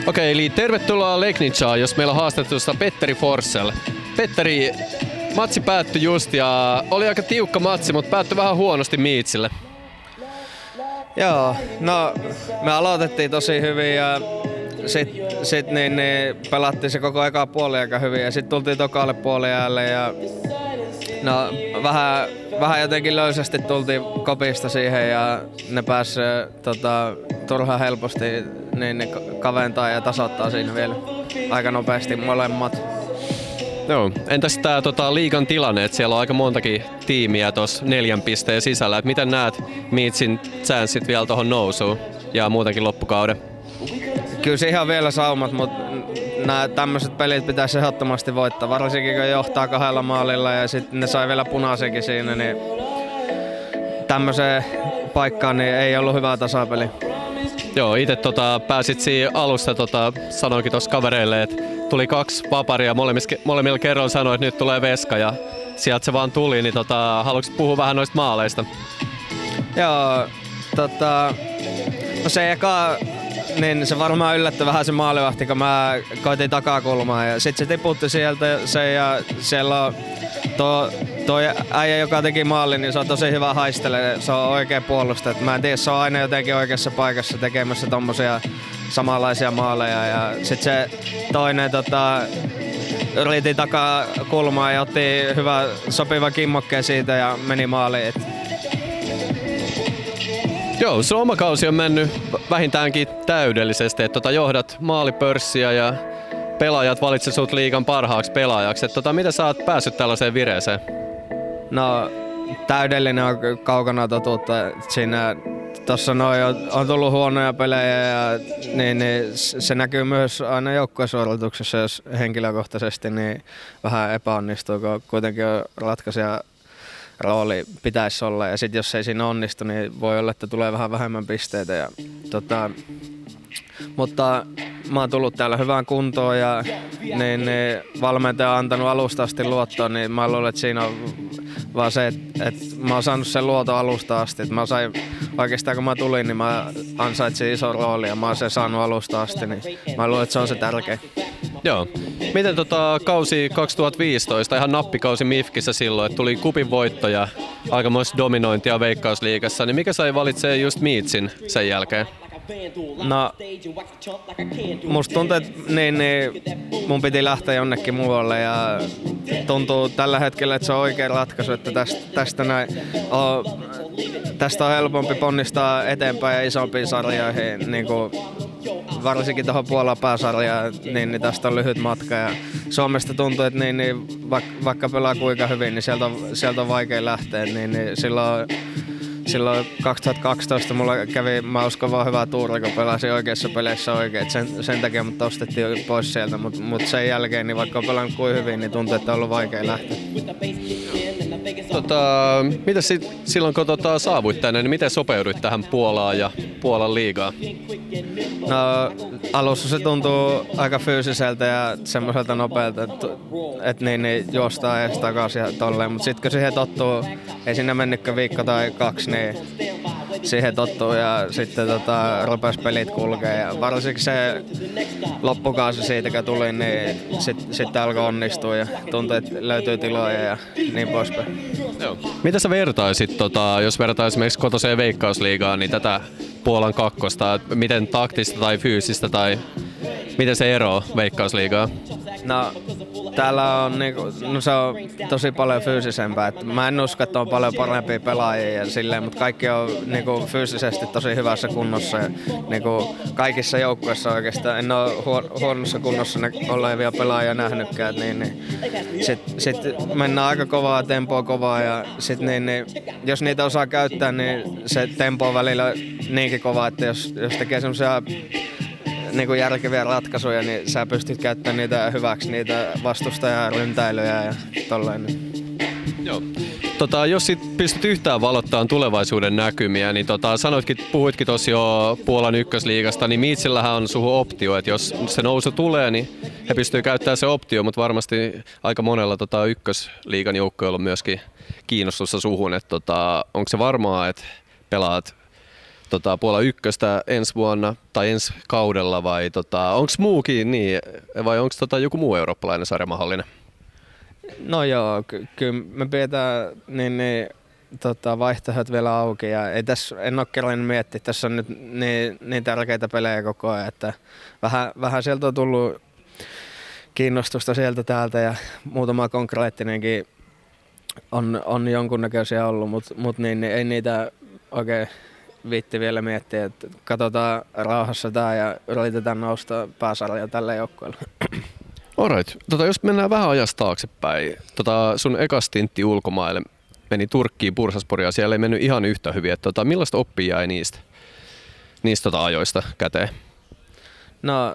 Okei, eli tervetuloa Legnicaan, jos meillä on haastattelussa Petteri Forssell. Petteri, matsi päättyi just ja oli aika tiukka matsi, mutta päättyi vähän huonosti Meetsille. Joo, no me aloitettiin tosi hyvin ja sit niin pelattiin se koko eka puoli aika hyvin ja sitten tultiin tokalle puoliajalle ja no vähän jotenkin löysästi tultiin kopista siihen ja ne pääsi turhaan helposti niin kaventaa ja tasoittaa siinä vielä aika nopeasti molemmat. Joo. Entäs tää liigan tilanne, että siellä on aika montakin tiimiä tuossa 4 pisteen sisällä. Et miten näet Meetsin chanssit vielä tuohon nousuun ja muutenkin loppukauden? Kyllä siihen on vielä saumat, mutta nämä tämmöiset pelit pitäisi ehdottomasti voittaa. Varsinkin kun johtaa 2 maalilla ja sitten ne sai vielä punaisenkin siinä, niin tämmöiseen paikkaan niin ei ollut hyvää tasapeli. Joo, itse pääsit siinä alussa, sanoinkin tuossa kavereille, että tuli 2 vaparia, molemmilla kerroin sanoin, että nyt tulee veska ja sieltä se vaan tuli, niin haluatko puhua vähän noista maaleista? Joo, no se eka, niin se varmaan yllätti vähän se maalivahti, kun mä koitin takakulmaa ja sit se tiputti sieltä se ja siellä on tuo äijä, joka teki maalin, niin se on tosi hyvä haistele, se on oikea puolustaja. Mä en tiedä, se on aina jotenkin oikeassa paikassa tekemässä tommosia samanlaisia maaleja ja sit se toinen yritti takakulmaa ja otti hyvä sopiva kimmokkeen siitä ja meni maaliin. Joo, sun oma kausi on mennyt vähintäänkin täydellisesti, että johdat maalipörssiä ja pelaajat valitsi sut liigan parhaaksi pelaajaksi. Miten sä oot päässyt tällaiseen vireeseen? No, täydellinen on kaukana totuutta. Siinä tossa on tullut huonoja pelejä ja niin se näkyy myös aina joukkuesuorituksessa, jos henkilökohtaisesti niin vähän epäonnistuu, kun kuitenkin on ratkaisija rooli pitäisi olla ja sit jos ei siinä onnistu, niin voi olla, että tulee vähän vähemmän pisteitä. Mutta mä oon tullut täällä hyvään kuntoon ja niin valmentaja on antanut alusta asti luottoa, niin mä luulen, että siinä on vaan se, että mä oon saanut sen luoton alusta asti. Että mä sain, oikeastaan kun mä tulin, niin mä ansaitsin ison roolin ja mä oon sen saanut alusta asti, niin mä luulen, että se on se tärkein. Joo. Miten kausi 2015, ihan nappikausi MIFKissä silloin, että tuli kupin voitto ja aikamoista dominointia Veikkausliigassa, niin mikä sai valitsee just Meetsin sen jälkeen? No, musta tuntuu, että mun piti lähteä jonnekin muualle ja tuntuu tällä hetkellä, että se on oikea ratkaisu, että tästä on helpompi ponnistaa eteenpäin ja isompiin sarjoihin, niin kuin varsinkin tuohon Puolan pääsarjaan, niin tästä on lyhyt matka ja Suomesta tuntuu, että vaikka pelaa kuinka hyvin, niin sieltä on vaikea lähteä, niin silloin 2012 mulla kävi, mä uskon vaan hyvä tuuri, kun pelasin oikeissa peleissä oikein. Sen takia mut ostettiin pois sieltä, mut sen jälkeen, niin vaikka on pelannut kuin hyvin, niin tuntuu, että on ollut vaikea lähteä. Mitä silloin kun saavuit tänne, niin miten sopeuduit tähän Puolaan ja Puolan liigaan? No, alussa se tuntuu aika fyysiseltä ja semmoiselta nopealta, että niin juostaa edes takaisin ja tolleen. Mut sit kun siihen tottuu, ei siinä mennytkään viikko tai 2, niin siihen tottuu ja sitten rupes pelit kulkee. Ja varsinkin se loppukausi siitä, kun tuli, niin sitten alkoi onnistua ja tuntui, että löytyy tiloja ja niin poispäin. Joo. Mitä sä vertaisit, jos vertaa esimerkiksi kotoiseen Veikkausliigaan, niin tätä Puolan kakkosta, miten taktista tai fyysistä tai miten se eroaa Veikkausliigaan? No, täällä on se on tosi paljon fyysisempää. Mä en usko, että on paljon parempia pelaajia ja silleen, mutta kaikki on fyysisesti tosi hyvässä kunnossa. Ja, kaikissa joukkueissa oikeastaan en ole huonossa kunnossa olevia pelaajia nähnytkään. Sitten mennään aika kovaa, tempoa kovaa ja sit jos niitä osaa käyttää, niin se tempo on välillä niinkin kova, että jos tekee semmoisia järkeviä ratkaisuja, niin sä pystyt käyttämään niitä hyväksi, niitä vastustajan ryntäilyjä ja tolleen. Joo. Jos sit pystyt yhtään valottamaan tulevaisuuden näkymiä, niin puhuitkin tossa jo Puolan ykkösliigasta, niin Meetsillähän on suhun optio, että jos se nousu tulee, niin he pystyy käyttämään se optio, mutta varmasti aika monella ykkösliigan joukkoilla on myöskin kiinnostusta suhun, että onko se varmaa, että pelaat Puola ykköstä ensi vuonna tai ensi kaudella vai onko muukin niin vai onko joku muu eurooppalainen sarja mahdollinen? No joo, kyllä me pidetään vaihtoehdot vielä auki ja ei tässä, en ole kerran miettiä, tässä on nyt niin tärkeitä pelejä koko ajan, että vähän sieltä on tullut kiinnostusta sieltä täältä ja muutama konkreettinenkin on jonkunnäköisiä ollut, mutta niin ei niitä oikein viitti vielä miettiä, että katsotaan rauhassa tää ja yritetään nousta pääsarjaa tällä joukkueella. Alright. Jos mennään vähän ajasta taaksepäin, sun eka stintti ulkomaille meni Turkkiin, Bursasporia, siellä ei mennyt ihan yhtä hyvin. Millaista oppia jäi niistä ajoista käteen? No,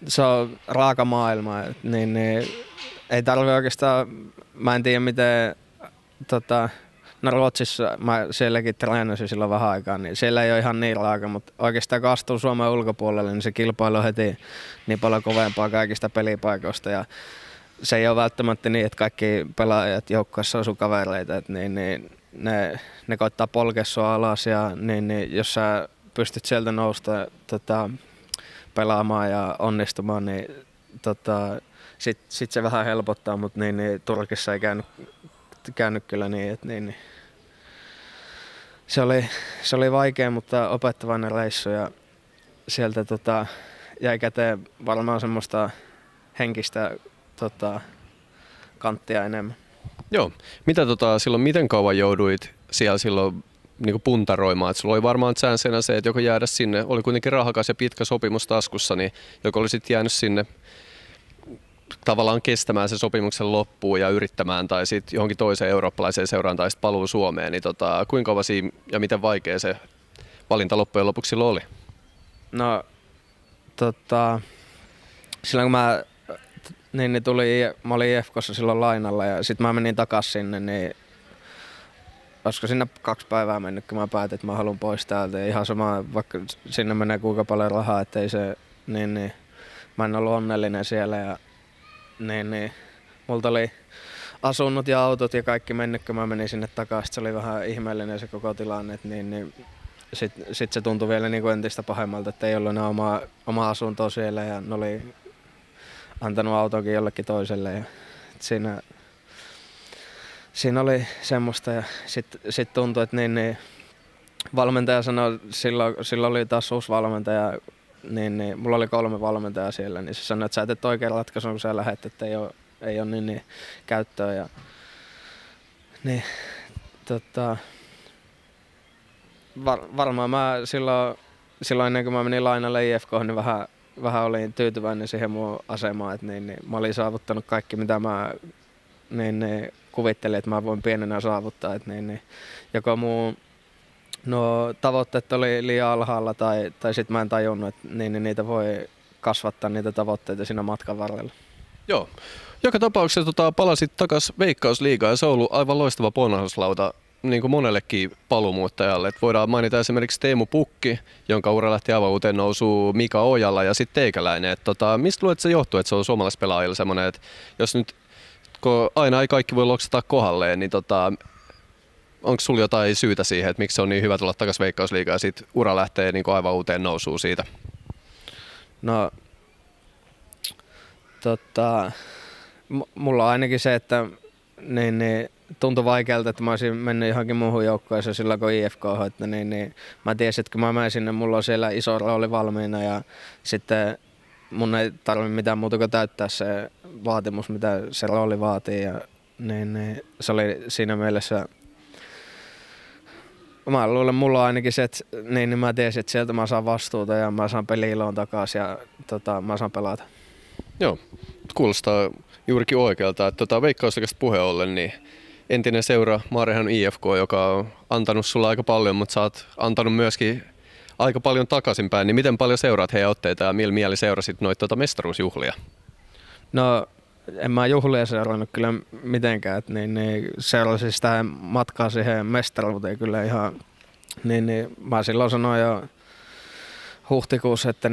se on raaka maailma, niin ei tarvi oikeastaan, mä en tiedä miten, no Ruotsissa mä sielläkin treenasin silloin vähän aikaa, niin siellä ei ole ihan niin raaka, mutta oikeastaan kun astuu Suomen ulkopuolelle, niin se kilpailu on heti niin paljon kovempaa kaikista pelipaikoista ja se ei ole välttämättä niin, että kaikki pelaajat joukkueessa on sun kavereita, että ne koittaa polkea sua alas ja niin, jos sä pystyt sieltä nousta pelaamaan ja onnistumaan, niin sit se vähän helpottaa, mutta niin Turkissa ei käynyt kyllä niin, että se oli vaikea, mutta opettavainen reissu ja sieltä jäi käteen varmaan semmoista henkistä kanttia enemmän. Joo. Mitä silloin, miten kauan jouduit siellä silloin niin puntaroimaan? Et sulla oli varmaan säänsenä se, että joko jäädä sinne, oli kuitenkin rahakas ja pitkä sopimus taskussa, niin joko olisit jäänyt sinne tavallaan kestämään sen sopimuksen loppuun ja yrittämään tai sitten johonkin toiseen eurooppalaiseen seuraan tai sitten paluu Suomeen, niin kuinka kauan siinä ja miten vaikea se valinta loppujen lopuksi silloin oli? No, silloin kun mä olin IFK:ssa silloin lainalla ja sitten mä menin takaisin sinne, niin olisiko siinä 2 päivää mennyt, kun mä päätin, että mä haluan pois täältä. Ja ihan sama, vaikka sinne menee kuinka paljon rahaa, ettei se, mä en ollut onnellinen siellä ja multa oli asunnot ja autot ja kaikki mennyt, kun mä menin sinne takaisin. Se oli vähän ihmeellinen se koko tilanne, sit se tuntui vielä niin kuin entistä pahemmalta, että ei ollut enää oma asuntoa siellä ja ne oli antanut autokin jollekin toiselle. Ja siinä oli semmoista ja sit tuntui, että valmentaja sanoi, silloin oli taas uusi valmentaja, mulla oli 3 valmentajaa siellä, niin se sanoi, että sä teet oikein ratkaisun, kun sä lähet, että ei ole niin käyttöä. Ja, varmaan mä silloin ennen kuin mä menin lainalle IFK:hon, niin vähän olin tyytyväinen siihen mun asemaan, että mä olin saavuttanut kaikki, mitä mä kuvittelin, että mä voin pienenä saavuttaa, että joko mun tavoitteet oli liian alhaalla tai sit mä en tajunnut, että niitä voi kasvattaa niitä tavoitteita siinä matkan varrella. Joo. Joka tapauksessa palasit takaisin Veikkausliigaan ja se on ollut aivan loistava ponnahduslauta niin kuin monellekin paluumuuttajalle. Et voidaan mainita esimerkiksi Teemu Pukki, jonka ura lähti aivan uuteen nousuun, Mika Ojala ja sitten teikäläinen. Mistä luulet se johtuu, että se on suomalaispelaajilla semmoinen, että jos nyt kun aina ei kaikki voi loksata kohdalleen, niin onko sulla jotain syytä siihen, että miksi se on niin hyvä tulla takaisin Veikkausliigaan ja sitten ura lähtee niin kuin aivan uuteen nousuun siitä? No, mulla on ainakin se, että tuntui vaikealta, että mä olisin mennyt johonkin muuhun joukkueeseen silloin kun IFK:hon, että mä tiesin, että kun mä menen sinne, mulla on siellä iso rooli valmiina ja sitten mun ei tarvitse mitään muuta kuin täyttää se vaatimus, mitä se rooli vaatii ja se oli siinä mielessä. Mä luulen, mulla on ainakin se, että mä tiesin, että sieltä mä saan vastuuta ja mä saan peli-iloon takaisin ja mä saan pelata. Joo, kuulostaa juurikin oikealta. Veikkausliigasta puheen ollen, niin entinen seura Mariehamn IFK, joka on antanut sulla aika paljon, mutta sä oot antanut myöskin aika paljon takaisinpäin, niin miten paljon seuraat heidän otteita ja millä mieli seurasit noita mestaruusjuhlia? No, en mä juhlia seurannut kyllä mitenkään, että seurasin sitä matkaa siihen mestaruuteen kyllä ihan, mä silloin sanoin jo huhtikuussa, että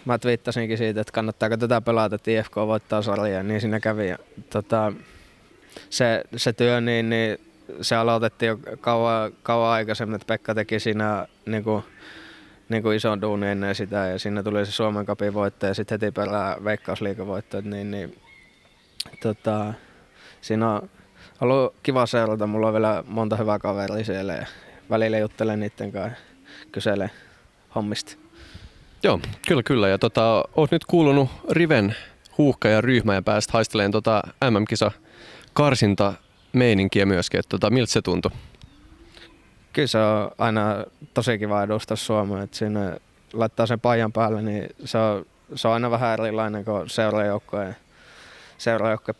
mä twiittasinkin siitä, että kannattaako tätä pelata, että IFK voittaa sarjaa, niin siinä kävi. Ja, se työ, se aloitettiin jo kauan aikaisemmin, että Pekka teki siinä niinku ison duunin ennen sitä ja siinä tuli se Suomen Cupin voitto ja sitten heti perään Veikkausliigavoitto, siinä on ollut kiva seurata, mulla on vielä monta hyvää kaveria siellä ja välillä juttelen niiden kanssa ja kyselen hommista. Joo, kyllä. Ja oot nyt kuulunut Riven Huuhkajan ryhmään ja pääsit haistelemaan MM-kisa karsinta meininkiä myöskin, että miltä se tuntui? Kyllä se on aina tosi kiva edustaa Suomea, että siinä laittaa sen paijan päälle, niin se on aina vähän erilainen kuin seurajoukkojen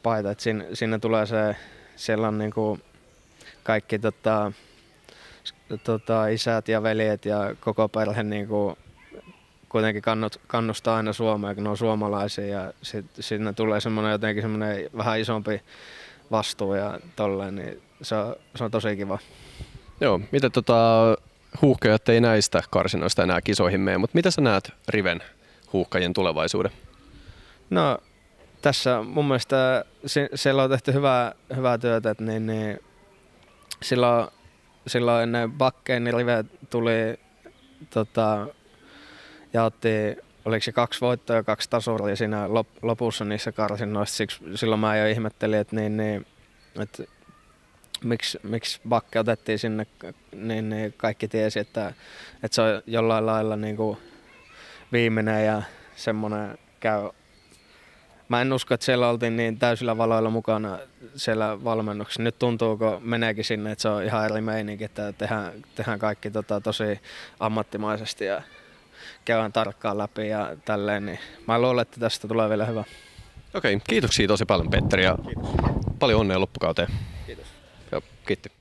paita. Että siinä tulee siellä on niinku kaikki isät ja veljet ja koko perhe niinku kuitenkin kannustaa aina Suomea, kun ne on suomalaisia ja siinä tulee jotenkin semmoinen vähän isompi vastuu ja tolleen, niin se on tosi kiva. Joo, miten huuhkajat ei näistä karsinoista enää kisoihin mene, mutta mitä sä näet Riven huuhkajien tulevaisuuden? No tässä mun mielestä siellä on tehty hyvää työtä, että silloin ennen Bakkeen niin Rive tuli ja otti, oliko se 2 voittoa ja 2 tasuria siinä lopussa niissä karsinnoissa, silloin mä jo ihmettelin, että että miksi Bakke otettiin sinne, niin kaikki tiesi, että se on jollain lailla niin kuin viimeinen ja semmoinen käy. Mä en usko, että siellä oltiin niin täysillä valoilla mukana siellä valmennuksessa. Nyt tuntuu, kun meneekin sinne, että se on ihan eri meininki, että tehdään kaikki tosi ammattimaisesti ja käydään tarkkaan läpi ja tälleen. Niin mä luulen, että tästä tulee vielä hyvä. Okei, kiitoksia tosi paljon Petteri ja paljon onnea loppukauteen. Kiitos. Joo, kiitti.